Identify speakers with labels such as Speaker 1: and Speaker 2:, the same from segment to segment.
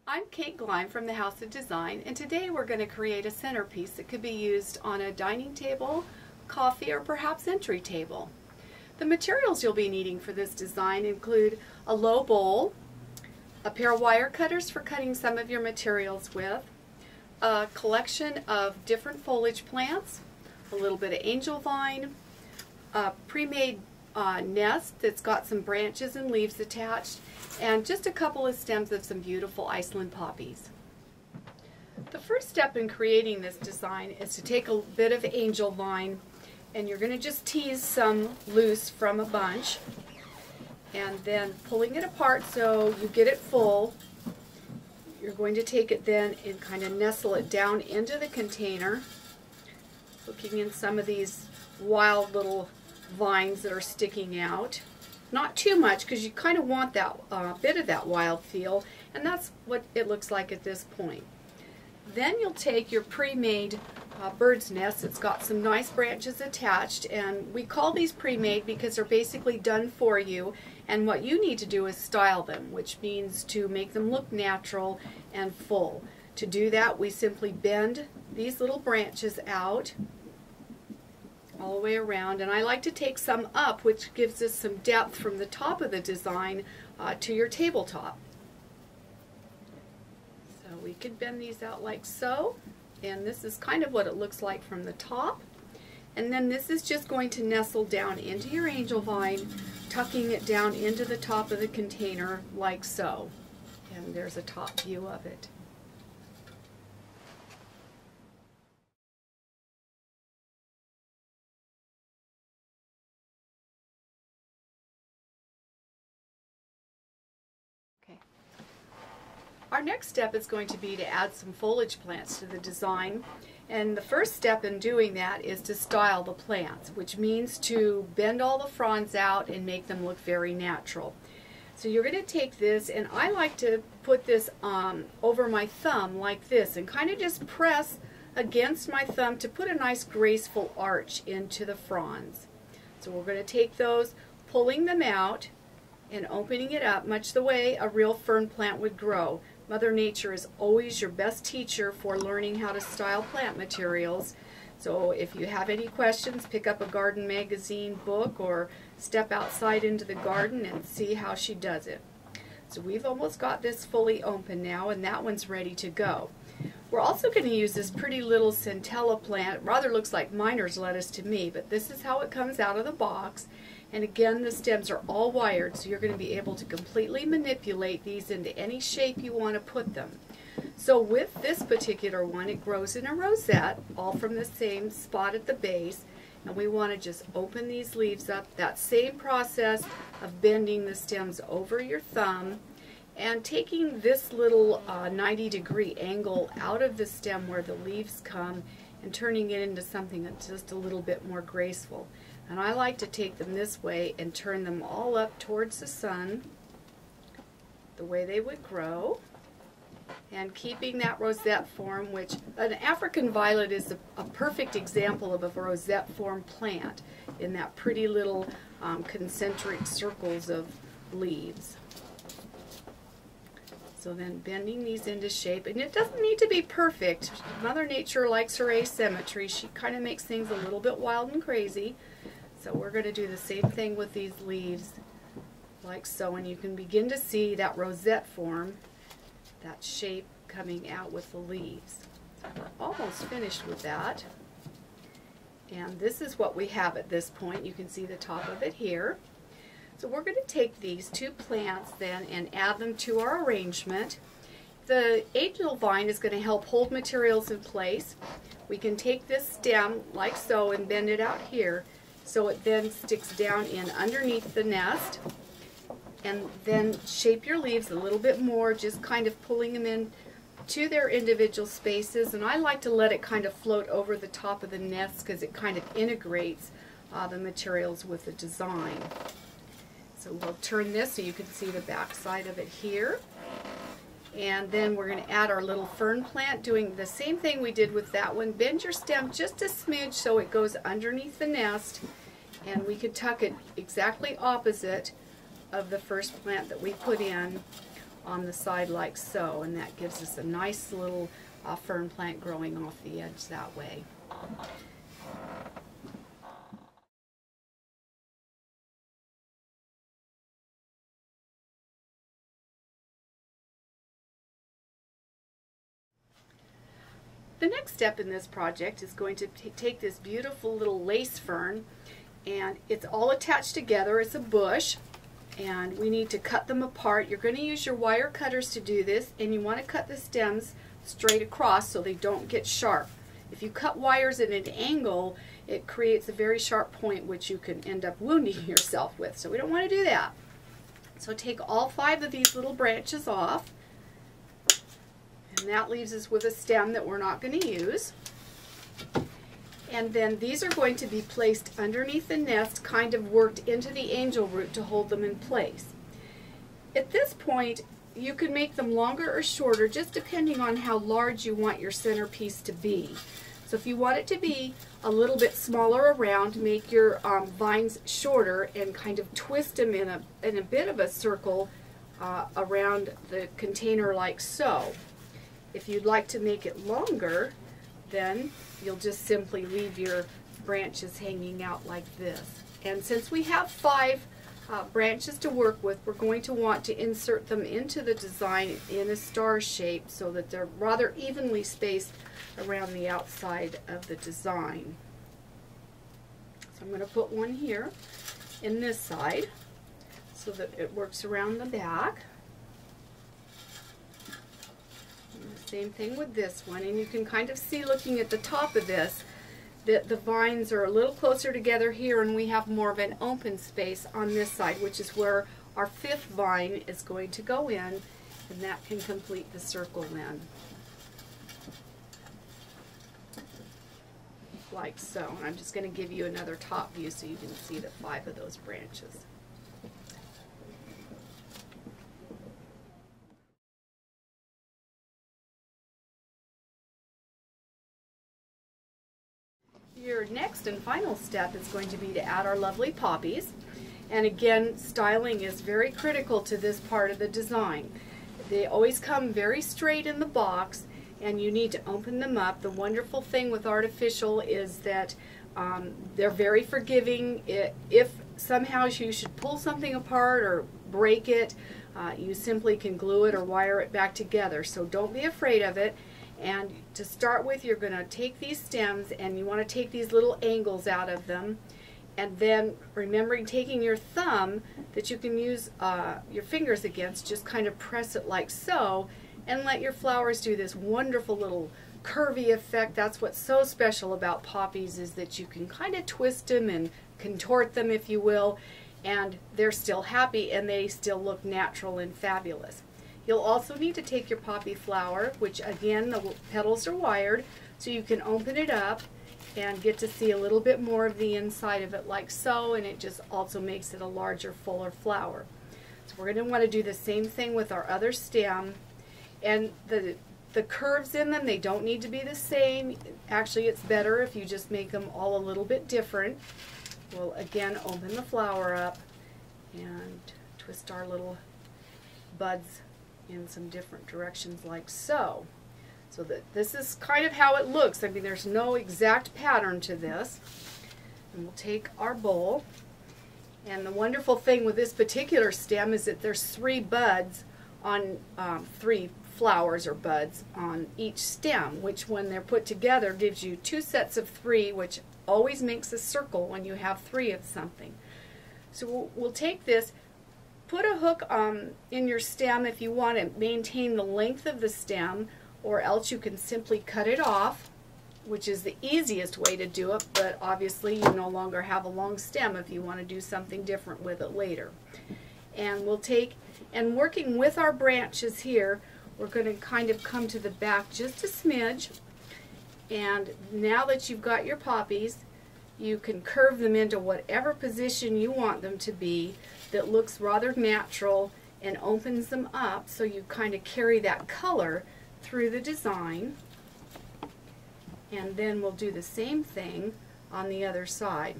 Speaker 1: I'm Kate Gleim from the House of Design, and today we're going to create a centerpiece that could be used on a dining table, coffee, or perhaps entry table. The materials you'll be needing for this design include a low bowl, a pair of wire cutters for cutting some of your materials with, a collection of different foliage plants, a little bit of angel vine, a pre-made nest that's got some branches and leaves attached, and just a couple of stems of some beautiful Iceland poppies. The first step in creating this design is to take a bit of angel vine, and you're going to just tease some loose from a bunch, and then pulling it apart so you get it full. You're going to take it then and kind of nestle it down into the container, hooking in some of these wild little vines that are sticking out. Not too much, because you kind of want that bit of that wild feel, and that's what it looks like at this point. Then you'll take your pre-made bird's nest. It's got some nice branches attached, and we call these pre-made because they're basically done for you, and what you need to do is style them, which means to make them look natural and full. To do that, we simply bend these little branches out all the way around, and I like to take some up, which gives us some depth from the top of the design to your tabletop. So we could bend these out like so, and this is kind of what it looks like from the top. And then this is just going to nestle down into your angel vine, tucking it down into the top of the container like so. And there's a top view of it. Our next step is going to be to add some foliage plants to the design, and the first step in doing that is to style the plants, which means to bend all the fronds out and make them look very natural. So you're going to take this, and I like to put this over my thumb like this and kind of just press against my thumb to put a nice graceful arch into the fronds. So we're going to take those, pulling them out and opening it up much the way a real fern plant would grow. Mother Nature is always your best teacher for learning how to style plant materials. So if you have any questions, pick up a garden magazine book or step outside into the garden and see how she does it. So we've almost got this fully open now, and that one's ready to go. We're also going to use this pretty little centella plant. It rather looks like miner's lettuce to me, but this is how it comes out of the box. And again, the stems are all wired, so you're going to be able to completely manipulate these into any shape you want to put them. So with this particular one, it grows in a rosette, all from the same spot at the base. And we want to just open these leaves up, that same process of bending the stems over your thumb and taking this little 90-degree angle out of the stem where the leaves come and turning it into something that's just a little bit more graceful. And I like to take them this way and turn them all up towards the sun, the way they would grow, and keeping that rosette form, which an African violet is a perfect example of a rosette form plant in that pretty little concentric circles of leaves. So then bending these into shape, and it doesn't need to be perfect. Mother Nature likes her asymmetry. She kind of makes things a little bit wild and crazy. So we're going to do the same thing with these leaves, like so, and you can begin to see that rosette form, that shape coming out with the leaves. So we're almost finished with that. And this is what we have at this point. You can see the top of it here. So we're going to take these two plants then and add them to our arrangement. The angel vine is going to help hold materials in place. We can take this stem like so and bend it out here so it then sticks down in underneath the nest, and then shape your leaves a little bit more, just kind of pulling them in to their individual spaces. And I like to let it kind of float over the top of the nest because it kind of integrates the materials with the design. So we'll turn this so you can see the back side of it here. And then we're going to add our little fern plant, doing the same thing we did with that one. Bend your stem just a smidge so it goes underneath the nest, and we could tuck it exactly opposite of the first plant that we put in. on the side like so, and that gives us a nice little fern plant growing off the edge that way. The next step in this project is going to take this beautiful little lace fern, and it's all attached together. It's a bush, and we need to cut them apart. You're going to use your wire cutters to do this, and you want to cut the stems straight across so they don't get sharp. If you cut wires at an angle, it creates a very sharp point which you can end up wounding yourself with, so we don't want to do that. So take all 5 of these little branches off. And that leaves us with a stem that we're not going to use. And then these are going to be placed underneath the nest, kind of worked into the angel root to hold them in place. At this point, you can make them longer or shorter, just depending on how large you want your centerpiece to be. So if you want it to be a little bit smaller around, make your vines shorter and kind of twist them in a bit of a circle around the container like so. If you'd like to make it longer, then you'll just simply leave your branches hanging out like this. And since we have 5 branches to work with, we're going to want to insert them into the design in a star shape so that they're rather evenly spaced around the outside of the design. So I'm going to put one here in this side so that it works around the back. Same thing with this one, and you can kind of see, looking at the top of this, that the vines are a little closer together here, and we have more of an open space on this side, which is where our 5th vine is going to go in, and that can complete the circle then. Like so. And I'm just going to give you another top view so you can see the 5 of those branches. Your next and final step is going to be to add our lovely poppies. And again, styling is very critical to this part of the design. They always come very straight in the box, and you need to open them up. The wonderful thing with artificial is that they're very forgiving. If somehow you should pull something apart or break it, you simply can glue it or wire it back together. So don't be afraid of it. And to start with, you're going to take these stems and you want to take these little angles out of them, and then remembering taking your thumb that you can use your fingers against, just kind of press it like so, and let your flowers do this wonderful little curvy effect. That's what's so special about poppies, is that you can kind of twist them and contort them, if you will, and they're still happy and they still look natural and fabulous. You'll also need to take your poppy flower, which again, the petals are wired, so you can open it up and get to see a little bit more of the inside of it like so, and it just also makes it a larger, fuller flower. So we're going to want to do the same thing with our other stem, and the curves in them, they don't need to be the same. Actually, it's better if you just make them all a little bit different. We'll again open the flower up and twist our little buds in some different directions like so. So that this is kind of how it looks. I mean, there's no exact pattern to this. And we'll take our bowl, and the wonderful thing with this particular stem is that there's 3 buds on 3 flowers or buds on each stem, which when they're put together gives you 2 sets of 3, which always makes a circle when you have 3 of something. So we'll take this. Put a hook in your stem if you want to maintain the length of the stem, or else you can simply cut it off, which is the easiest way to do it, but obviously you no longer have a long stem if you want to do something different with it later. And we'll take, and working with our branches here, we're going to kind of come to the back just a smidge, and now that you've got your poppies, you can curve them into whatever position you want them to be that looks rather natural and opens them up, so you kind of carry that color through the design. And then we'll do the same thing on the other side.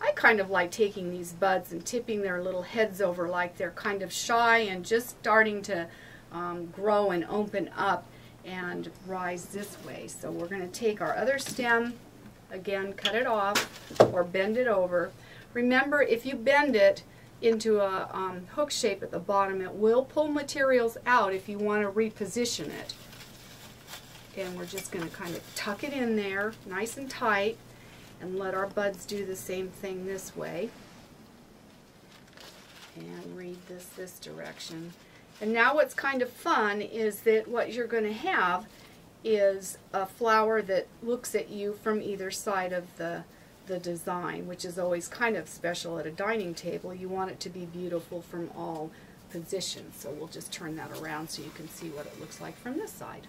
Speaker 1: I kind of like taking these buds and tipping their little heads over like they're kind of shy and just starting to grow and open up and rise this way. So we're going to take our other stem, again, cut it off or bend it over. Remember, if you bend it into a hook shape at the bottom, it will pull materials out if you want to reposition it. And we're just going to kind of tuck it in there nice and tight and let our buds do the same thing this way. And read this direction. And now what's kind of fun is that what you're going to have is a flower that looks at you from either side of the design, which is always kind of special at a dining table. You want it to be beautiful from all positions. So we'll just turn that around so you can see what it looks like from this side.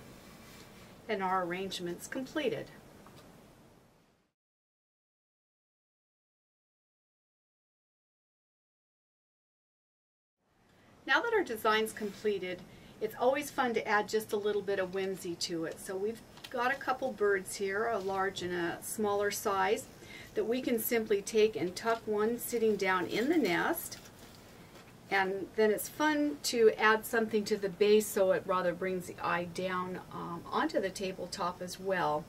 Speaker 1: And our arrangement's completed. Now that our design's completed, it's always fun to add just a little bit of whimsy to it. So we've got a couple birds here, a large and a smaller size, that we can simply take and tuck one sitting down in the nest. And then it's fun to add something to the base so it rather brings the eye down onto the tabletop as well.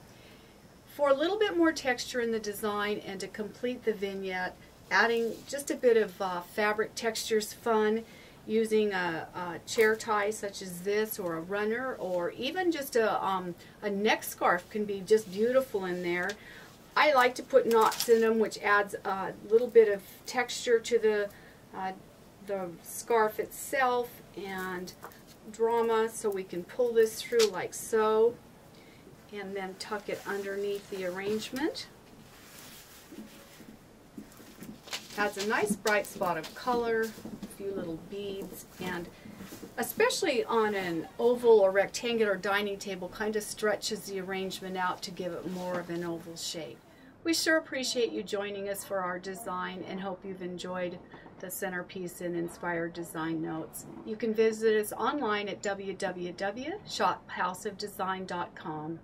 Speaker 1: For a little bit more texture in the design and to complete the vignette, adding just a bit of fabric texture is fun. Using a chair tie such as this, or a runner, or even just a neck scarf can be just beautiful in there. I like to put knots in them, which adds a little bit of texture to the scarf itself and drama, so we can pull this through like so and then tuck it underneath the arrangement. Adds a nice bright spot of color, a few little beads, and especially on an oval or rectangular dining table, kind of stretches the arrangement out to give it more of an oval shape. We sure appreciate you joining us for our design and hope you've enjoyed the centerpiece and inspired design notes. You can visit us online at www.shophouseofdesign.com.